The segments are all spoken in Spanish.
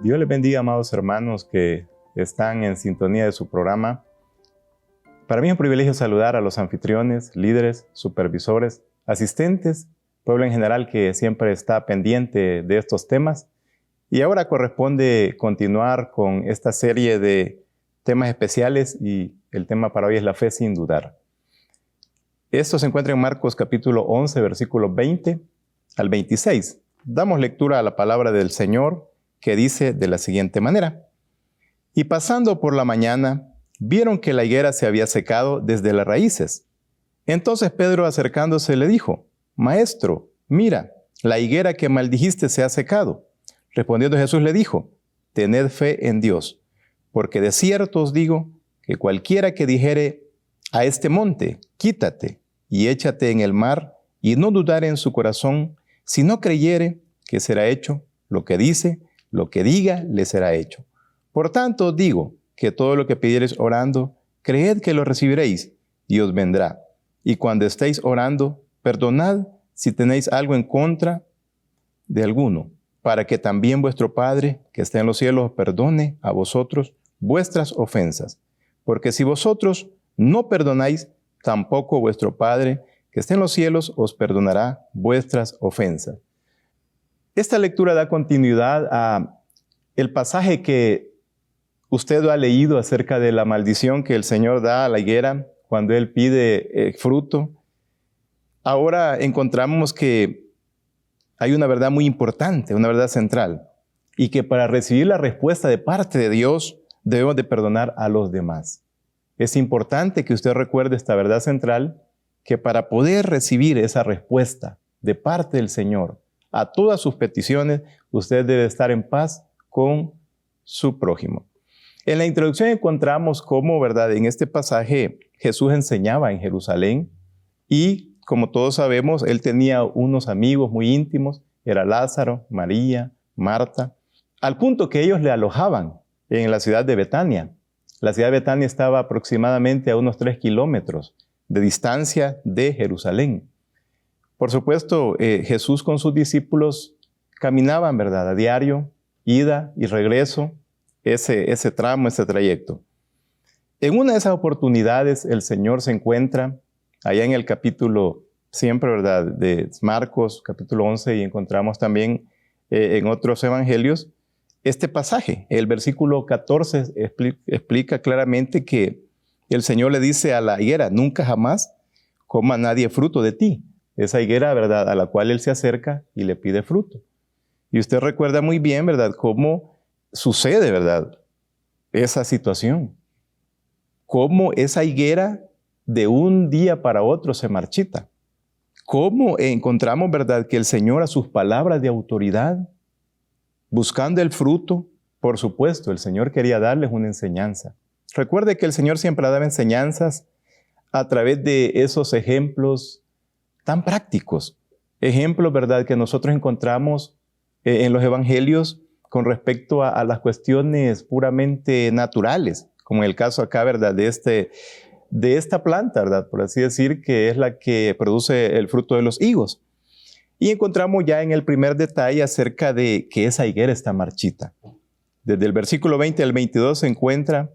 Dios les bendiga, amados hermanos que están en sintonía de su programa. Para mí es un privilegio saludar a los anfitriones, líderes, supervisores, asistentes, pueblo en general que siempre está pendiente de estos temas. Y ahora corresponde continuar con esta serie de temas especiales y el tema para hoy es la fe sin dudar. Esto se encuentra en Marcos capítulo 11, versículos 20 al 26. Damos lectura a la palabra del Señor que dice de la siguiente manera. Y pasando por la mañana, vieron que la higuera se había secado desde las raíces. Entonces Pedro acercándose le dijo, Maestro, mira, la higuera que maldijiste se ha secado. Respondiendo Jesús le dijo, tened fe en Dios, porque de cierto os digo que cualquiera que dijere a este monte, quítate y échate en el mar, y no dudare en su corazón, si no creyere que será hecho lo que dice, lo que diga le será hecho. Por tanto, digo que todo lo que pidiereis orando, creed que lo recibiréis y os vendrá. Y cuando estéis orando, perdonad si tenéis algo en contra de alguno, para que también vuestro Padre, que está en los cielos, perdone a vosotros vuestras ofensas. Porque si vosotros no perdonáis, tampoco vuestro Padre, que está en los cielos, os perdonará vuestras ofensas. Esta lectura da continuidad a el pasaje que usted ha leído acerca de la maldición que el Señor da a la higuera cuando Él pide fruto. Ahora encontramos que hay una verdad muy importante, una verdad central, y que para recibir la respuesta de parte de Dios debemos de perdonar a los demás. Es importante que usted recuerde esta verdad central, que para poder recibir esa respuesta de parte del Señor a todas sus peticiones, usted debe estar en paz con su prójimo. En la introducción encontramos cómo, ¿verdad? En este pasaje Jesús enseñaba en Jerusalén y, como todos sabemos, Él tenía unos amigos muy íntimos, era Lázaro, María, Marta, al punto que ellos le alojaban en la ciudad de Betania. La ciudad de Betania estaba aproximadamente a unos 3 kilómetros de distancia de Jerusalén. Por supuesto, Jesús con sus discípulos caminaban, ¿verdad? A diario, ida y regreso, ese tramo, ese trayecto. En una de esas oportunidades, el Señor se encuentra allá en el capítulo, siempre, ¿verdad?, de Marcos, capítulo 11, y encontramos también en otros evangelios, este pasaje. El versículo 14 explica claramente que el Señor le dice a la higuera, nunca jamás coma nadie fruto de ti. Esa higuera, ¿verdad?, a la cual Él se acerca y le pide fruto. Y usted recuerda muy bien, ¿verdad?, cómo sucede, ¿verdad?, esa situación. Cómo esa higuera de un día para otro se marchita. Cómo encontramos, ¿verdad?, que el Señor a sus palabras de autoridad, buscando el fruto, por supuesto, el Señor quería darles una enseñanza. Recuerde que el Señor siempre daba enseñanzas a través de esos ejemplos tan prácticos. Ejemplos, ¿verdad?, que nosotros encontramos en los evangelios con respecto a las cuestiones puramente naturales, como en el caso acá, ¿verdad?, de esta planta, ¿verdad?, por así decir, que es la que produce el fruto de los higos. Y encontramos ya en el primer detalle acerca de que esa higuera está marchita. Desde el versículo 20 al 22 se encuentra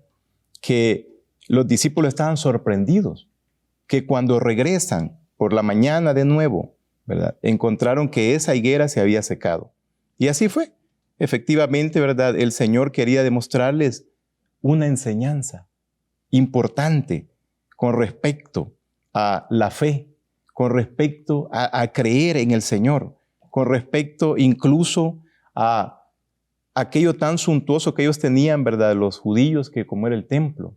que los discípulos estaban sorprendidos, que cuando regresan por la mañana de nuevo, ¿verdad?, encontraron que esa higuera se había secado. Y así fue. Efectivamente, ¿verdad?, el Señor quería demostrarles una enseñanza importante con respecto a la fe, con respecto a creer en el Señor, con respecto incluso a aquello tan suntuoso que ellos tenían, ¿verdad?, los judíos, que como era el templo.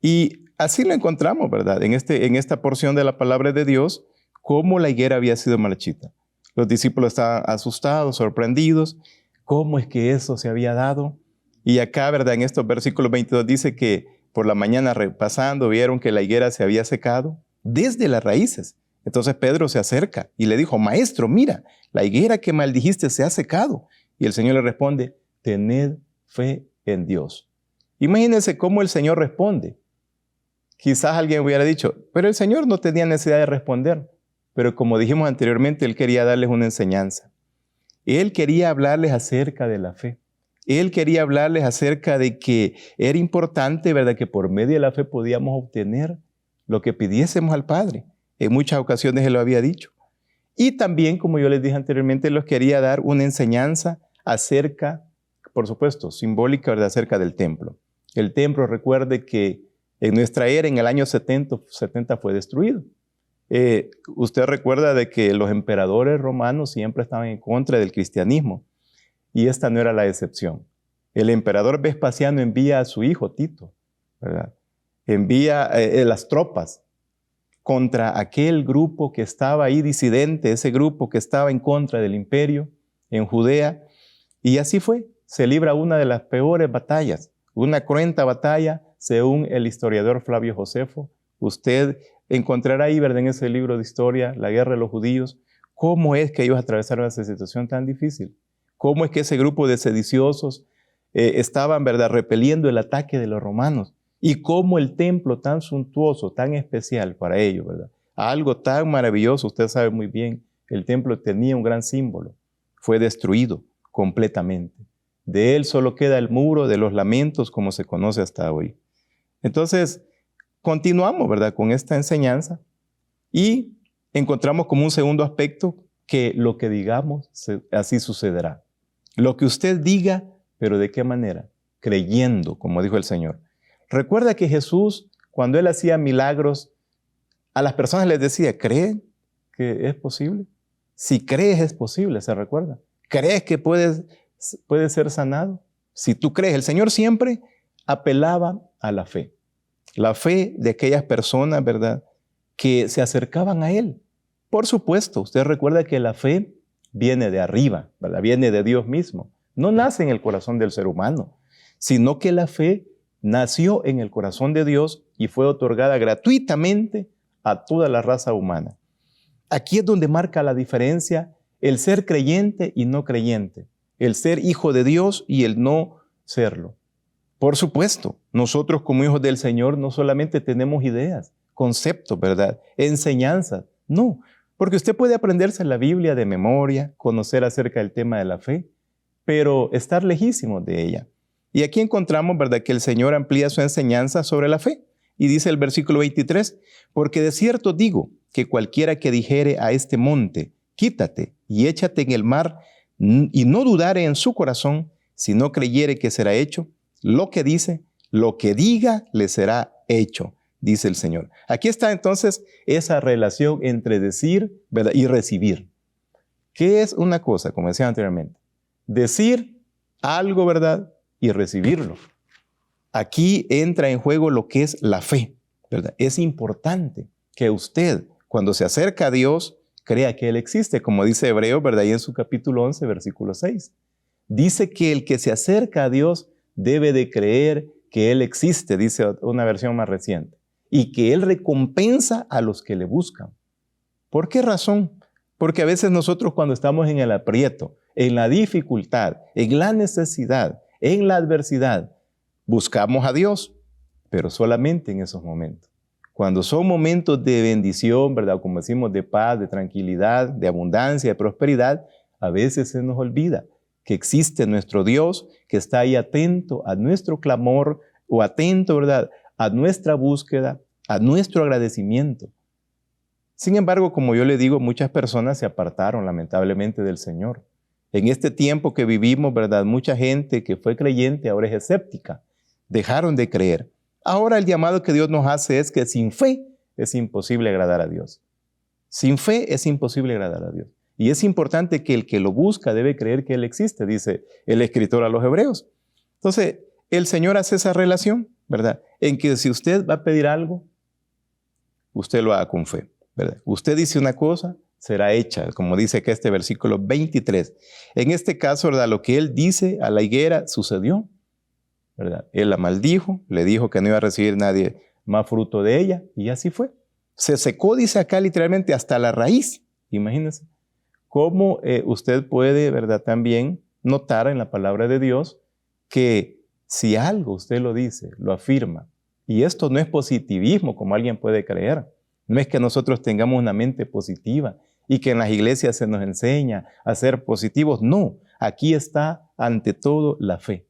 Y así lo encontramos, ¿verdad?, en esta porción de la palabra de Dios, cómo la higuera había sido marchita. Los discípulos estaban asustados, sorprendidos. ¿Cómo es que eso se había dado? Y acá, ¿verdad?, en estos versículos 22 dice que por la mañana repasando vieron que la higuera se había secado desde las raíces. Entonces Pedro se acerca y le dijo, Maestro, mira, la higuera que maldijiste se ha secado. Y el Señor le responde, tened fe en Dios. Imagínense cómo el Señor responde. Quizás alguien hubiera dicho, pero el Señor no tenía necesidad de responder. Pero como dijimos anteriormente, Él quería darles una enseñanza. Él quería hablarles acerca de la fe, Él quería hablarles acerca de que era importante, ¿verdad?, que por medio de la fe podíamos obtener lo que pidiésemos al Padre. En muchas ocasiones Él lo había dicho. Y también, como yo les dije anteriormente, les quería dar una enseñanza acerca, por supuesto, simbólica, ¿verdad?, acerca del templo. El templo, recuerde que en nuestra era, en el año 70 fue destruido. Usted recuerda de que los emperadores romanos siempre estaban en contra del cristianismo. Y esta no era la excepción. El emperador Vespasiano envía a su hijo Tito, ¿verdad? Envía las tropas contra aquel grupo que estaba ahí disidente, ese grupo que estaba en contra del imperio en Judea. Y así fue. Se libra una de las peores batallas, una cruenta batalla, según el historiador Flavio Josefo. Usted encontrará ahí, ¿verdad?, en ese libro de historia, La guerra de los judíos, cómo es que ellos atravesaron esa situación tan difícil. Cómo es que ese grupo de sediciosos estaban, ¿verdad?, repeliendo el ataque de los romanos. Y cómo el templo tan suntuoso, tan especial para ellos, ¿verdad?, algo tan maravilloso, usted sabe muy bien, el templo tenía un gran símbolo. Fue destruido completamente. De él solo queda el muro de los lamentos, como se conoce hasta hoy. Entonces, continuamos, ¿verdad?, con esta enseñanza y encontramos como un segundo aspecto que lo que digamos, así sucederá. Lo que usted diga, pero ¿de qué manera? Creyendo, como dijo el Señor. Recuerda que Jesús, cuando Él hacía milagros, a las personas les decía, ¿creen que es posible? Si crees es posible, ¿se recuerda? ¿Crees que puedes ser sanado? Si tú crees, el Señor siempre apelaba a la fe. La fe de aquellas personas, ¿verdad?, que se acercaban a Él. Por supuesto, usted recuerda que la fe viene de arriba, ¿verdad?, viene de Dios mismo. No nace en el corazón del ser humano, sino que la fe nació en el corazón de Dios y fue otorgada gratuitamente a toda la raza humana. Aquí es donde marca la diferencia el ser creyente y no creyente, el ser hijo de Dios y el no serlo. Por supuesto, nosotros como hijos del Señor no solamente tenemos ideas, conceptos, ¿verdad?, enseñanzas, no, porque usted puede aprenderse la Biblia de memoria, conocer acerca del tema de la fe, pero estar lejísimos de ella. Y aquí encontramos, ¿verdad?, que el Señor amplía su enseñanza sobre la fe. Y dice el versículo 23, porque de cierto digo que cualquiera que dijere a este monte, quítate y échate en el mar, y no dudare en su corazón, si no creyere que será hecho, lo que dice, lo que diga le será hecho, dice el Señor. Aquí está entonces esa relación entre decir, ¿verdad?, y recibir. ¿Qué es una cosa, como decía anteriormente? Decir algo, ¿verdad?, y recibirlo. Aquí entra en juego lo que es la fe, ¿verdad? Es importante que usted, cuando se acerca a Dios, crea que Él existe, como dice Hebreos, ¿verdad?, ahí en su capítulo 11, versículo 6. Dice que el que se acerca a Dios debe de creer que Él existe, dice una versión más reciente, y que Él recompensa a los que le buscan. ¿Por qué razón? Porque a veces nosotros cuando estamos en el aprieto, en la dificultad, en la necesidad, en la adversidad, buscamos a Dios, pero solamente en esos momentos. Cuando son momentos de bendición, ¿verdad?, como decimos, de paz, de tranquilidad, de abundancia, de prosperidad, a veces se nos olvida que existe nuestro Dios, que está ahí atento a nuestro clamor o atento, ¿verdad?, a nuestra búsqueda, a nuestro agradecimiento. Sin embargo, como yo le digo, muchas personas se apartaron lamentablemente del Señor. En este tiempo que vivimos, ¿verdad?, mucha gente que fue creyente ahora es escéptica. Dejaron de creer. Ahora el llamado que Dios nos hace es que sin fe es imposible agradar a Dios. Sin fe es imposible agradar a Dios. Y es importante que el que lo busca debe creer que Él existe, dice el escritor a los Hebreos. Entonces, el Señor hace esa relación, ¿verdad?, en que si usted va a pedir algo, usted lo haga con fe, ¿verdad? Usted dice una cosa, será hecha, como dice acá este versículo 23. En este caso, ¿verdad?, lo que Él dice a la higuera sucedió, ¿verdad? Él la maldijo, le dijo que no iba a recibir nadie más fruto de ella, y así fue. Se secó, dice acá literalmente, hasta la raíz. Imagínense cómo usted puede, ¿verdad?, también notar en la palabra de Dios que si algo usted lo dice, lo afirma, y esto no es positivismo como alguien puede creer, no es que nosotros tengamos una mente positiva y que en las iglesias se nos enseña a ser positivos. No, aquí está ante todo la fe.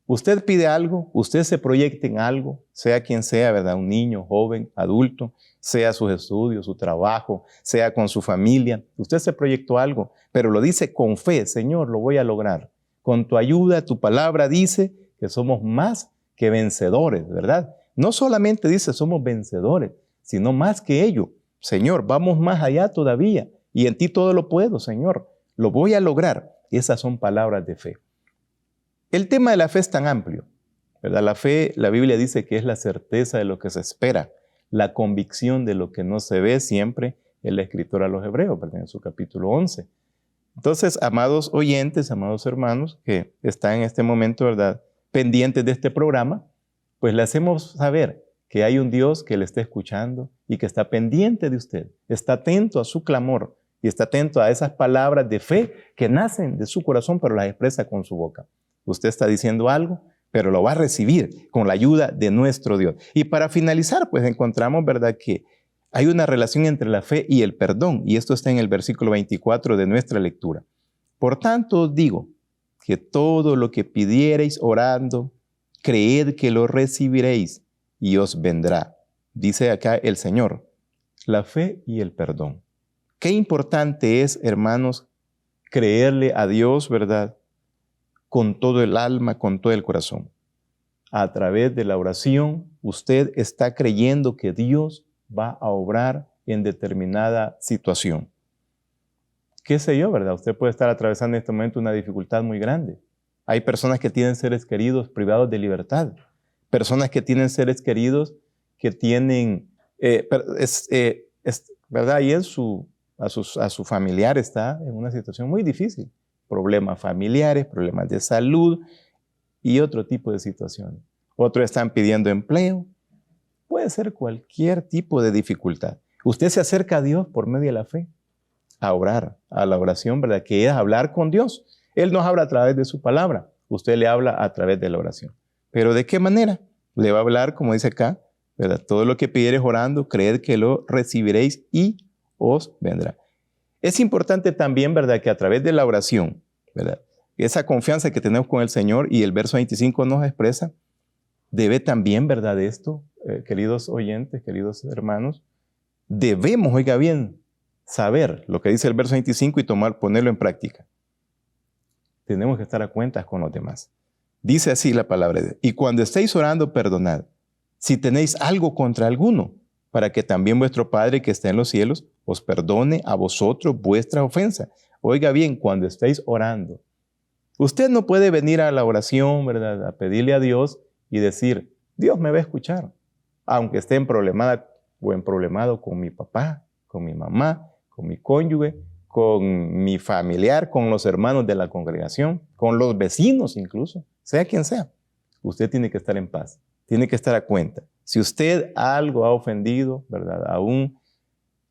Usted pide algo, usted se proyecta en algo, sea quien sea, ¿verdad? Un niño, joven, adulto, sea sus estudios, su trabajo, sea con su familia. Usted se proyectó algo, pero lo dice con fe. Señor, lo voy a lograr. Con tu ayuda, tu palabra dice que somos más que vencedores, ¿verdad? No solamente dice somos vencedores, sino más que ello. Señor, vamos más allá todavía y en ti todo lo puedo, Señor. Lo voy a lograr. Esas son palabras de fe. El tema de la fe es tan amplio, ¿verdad? La fe, la Biblia dice que es la certeza de lo que se espera, la convicción de lo que no se ve, siempre el escritor a los Hebreos, ¿verdad? En su capítulo 11. Entonces, amados oyentes, amados hermanos, que están en este momento, ¿verdad?, pendientes de este programa, pues le hacemos saber que hay un Dios que le está escuchando y que está pendiente de usted, está atento a su clamor y está atento a esas palabras de fe que nacen de su corazón, pero las expresa con su boca. Usted está diciendo algo, pero lo va a recibir con la ayuda de nuestro Dios. Y para finalizar, pues encontramos, ¿verdad?, que hay una relación entre la fe y el perdón, y esto está en el versículo 24 de nuestra lectura. Por tanto os digo que todo lo que pidiereis orando, creed que lo recibiréis y os vendrá. Dice acá el Señor, la fe y el perdón. Qué importante es, hermanos, creerle a Dios, ¿verdad?, con todo el alma, con todo el corazón. A través de la oración, usted está creyendo que Dios va a obrar en determinada situación. ¿Qué sé yo, verdad? Usted puede estar atravesando en este momento una dificultad muy grande. Hay personas que tienen seres queridos privados de libertad. Personas que tienen seres queridos que tienen, ¿verdad? Y a su familiar está en una situación muy difícil. Problemas familiares, problemas de salud y otro tipo de situaciones. Otros están pidiendo empleo. Puede ser cualquier tipo de dificultad. Usted se acerca a Dios por medio de la fe, a orar, a la oración, ¿verdad?, que es hablar con Dios. Él nos habla a través de su palabra. Usted le habla a través de la oración. ¿Pero de qué manera? Le va a hablar, como dice acá, ¿verdad? Todo lo que pidieres orando, creed que lo recibiréis y os vendrá. Es importante también, ¿verdad?, que a través de la oración, ¿verdad?, esa confianza que tenemos con el Señor, y el verso 25 nos expresa, debe también, ¿verdad?, de esto, queridos oyentes, queridos hermanos, debemos, oiga bien, saber lo que dice el verso 25 y ponerlo en práctica. Tenemos que estar a cuentas con los demás. Dice así la palabra de Dios: y cuando estéis orando, perdonad, si tenéis algo contra alguno, para que también vuestro Padre que está en los cielos os perdone a vosotros vuestra ofensa. Oiga bien, cuando estéis orando, usted no puede venir a la oración, ¿verdad?, a pedirle a Dios y decir, Dios me va a escuchar, aunque esté problemado con mi papá, con mi mamá, con mi cónyuge, con mi familiar, con los hermanos de la congregación, con los vecinos incluso, sea quien sea. Usted tiene que estar en paz, tiene que estar a cuenta. Si usted algo ha ofendido, ¿verdad?, aún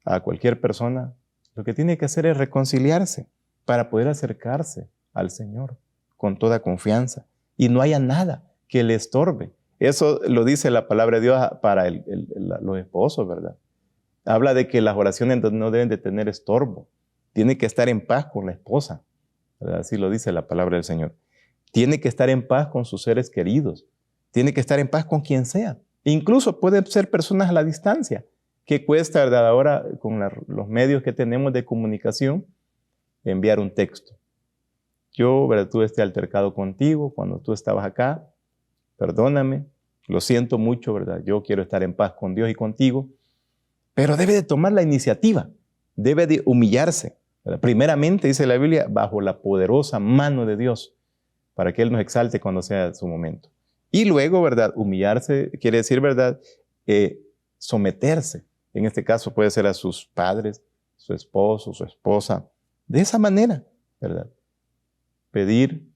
a cualquier persona, lo que tiene que hacer es reconciliarse para poder acercarse al Señor con toda confianza y no haya nada que le estorbe. Eso lo dice la palabra de Dios para los esposos, ¿verdad? Habla de que las oraciones no deben de tener estorbo. Tiene que estar en paz con la esposa, ¿verdad? Así lo dice la palabra del Señor. Tiene que estar en paz con sus seres queridos. Tiene que estar en paz con quien sea. Incluso pueden ser personas a la distancia. ¿Qué cuesta, verdad, ahora con los medios que tenemos de comunicación enviar un texto? Yo, ¿verdad?, tuve este altercado contigo cuando tú estabas acá. Perdóname, lo siento mucho, ¿verdad? Yo quiero estar en paz con Dios y contigo. Pero debe de tomar la iniciativa, debe de humillarse, ¿verdad? Primeramente, dice la Biblia, bajo la poderosa mano de Dios, para que Él nos exalte cuando sea su momento. Y luego, ¿verdad?, humillarse quiere decir, ¿verdad?, someterse. En este caso puede ser a sus padres, su esposo, su esposa. De esa manera, ¿verdad? Pedir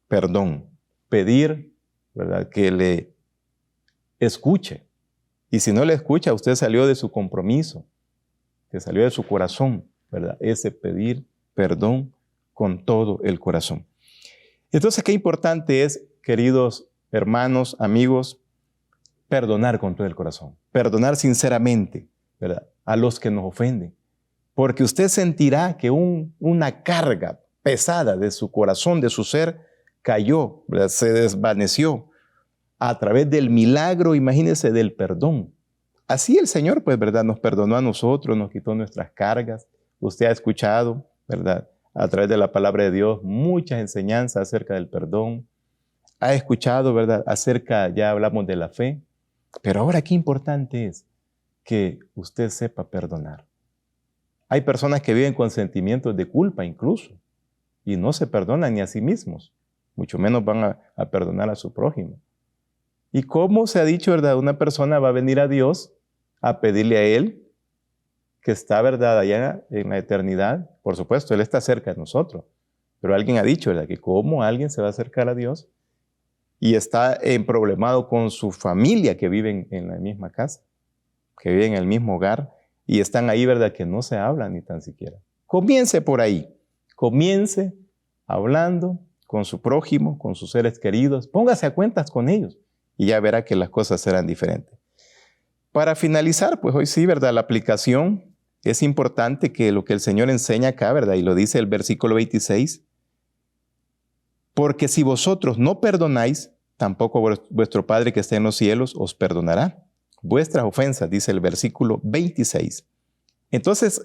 perdón, pedir, ¿verdad?, que le escuche. Y si no le escucha, usted salió de su compromiso, que salió de su corazón, ¿verdad? Ese pedir perdón con todo el corazón. Entonces, qué importante es, queridos hermanos, amigos, perdonar con todo el corazón, perdonar sinceramente, ¿verdad?, a los que nos ofenden. porque usted sentirá que una carga pesada de su corazón, de su ser, cayó, ¿verdad? Se desvaneció a través del milagro, imagínese, del perdón. Así el Señor, pues, ¿verdad? Nos perdonó a nosotros, nos quitó nuestras cargas. Usted ha escuchado, ¿verdad? A través de la palabra de Dios, muchas enseñanzas acerca del perdón. Ha escuchado, ¿verdad? Ya hablamos de la fe. Pero ahora qué importante es que usted sepa perdonar. Hay personas que viven con sentimientos de culpa incluso y no se perdonan ni a sí mismos, mucho menos van a perdonar a su prójimo. Y como se ha dicho, ¿verdad? Una persona va a venir a Dios a pedirle a Él, que está, ¿verdad?, allá en la eternidad. Por supuesto, Él está cerca de nosotros. Pero alguien ha dicho, ¿verdad?, que cómo alguien se va a acercar a Dios y está problemado con su familia que viven en la misma casa, que viven en el mismo hogar y están ahí, ¿verdad?, que no se hablan ni tan siquiera. Comience por ahí. Comience hablando con su prójimo, con sus seres queridos. Póngase a cuentas con ellos y ya verá que las cosas serán diferentes. Para finalizar, pues hoy sí, ¿verdad?, la aplicación, es importante que lo que el Señor enseña acá, ¿verdad?, y lo dice el versículo 26, porque si vosotros no perdonáis, tampoco vuestro Padre que está en los cielos os perdonará vuestras ofensas, dice el versículo 26. Entonces,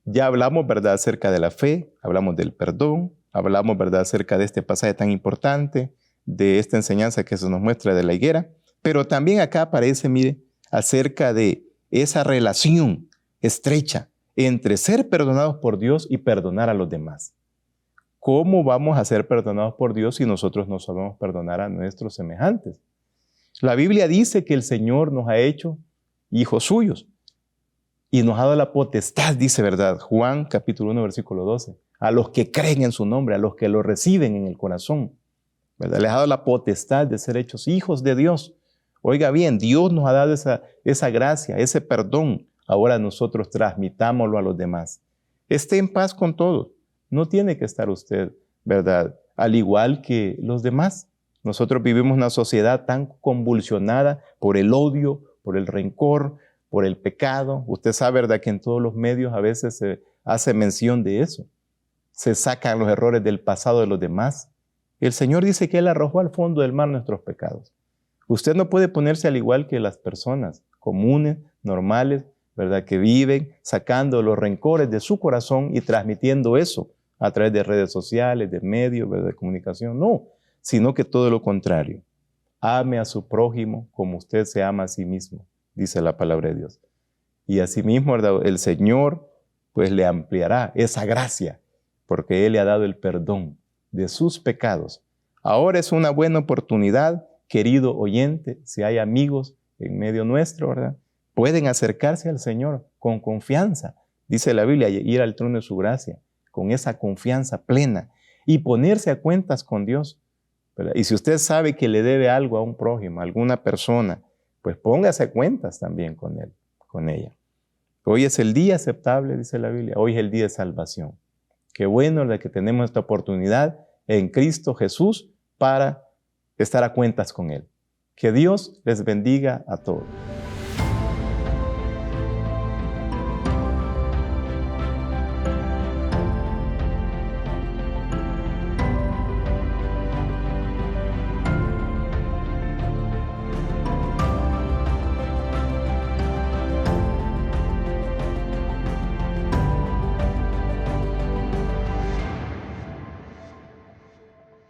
ya hablamos, ¿verdad?, acerca de la fe, hablamos del perdón, hablamos, ¿verdad?, acerca de este pasaje tan importante, de esta enseñanza que se nos muestra de la higuera, pero también acá aparece, mire, acerca de esa relación estrecha entre ser perdonados por Dios y perdonar a los demás. ¿Cómo vamos a ser perdonados por Dios si nosotros no sabemos perdonar a nuestros semejantes? La Biblia dice que el Señor nos ha hecho hijos suyos y nos ha dado la potestad, dice, ¿verdad? Juan capítulo 1, versículo 12, a los que creen en su nombre, a los que lo reciben en el corazón, ¿verdad? Les ha dado la potestad de ser hechos hijos de Dios. Oiga bien, Dios nos ha dado esa gracia, ese perdón. Ahora nosotros transmitámoslo a los demás. Esté en paz con todos. No tiene que estar usted, ¿verdad?, al igual que los demás. Nosotros vivimos una sociedad tan convulsionada por el odio, por el rencor, por el pecado. Usted sabe, ¿verdad?, que en todos los medios a veces se hace mención de eso. Se sacan los errores del pasado de los demás. El Señor dice que Él arrojó al fondo del mar nuestros pecados. Usted no puede ponerse al igual que las personas comunes, normales, ¿verdad?, que viven sacando los rencores de su corazón y transmitiendo eso a través de redes sociales, de medios, ¿verdad?, de comunicación. No, sino que todo lo contrario. Ame a su prójimo como usted se ama a sí mismo, dice la palabra de Dios. Y asimismo, ¿verdad?, el Señor pues le ampliará esa gracia porque Él le ha dado el perdón de sus pecados. Ahora es una buena oportunidad, querido oyente, si hay amigos en medio nuestro, ¿verdad?, pueden acercarse al Señor con confianza. Dice la Biblia, ir al trono de su gracia, con esa confianza plena y ponerse a cuentas con Dios, ¿verdad? Y si usted sabe que le debe algo a un prójimo, a alguna persona, pues póngase a cuentas también con él, con ella. Hoy es el día aceptable, dice la Biblia, hoy es el día de salvación. Qué bueno de que tenemos esta oportunidad en Cristo Jesús para estar a cuentas con Él. Que Dios les bendiga a todos.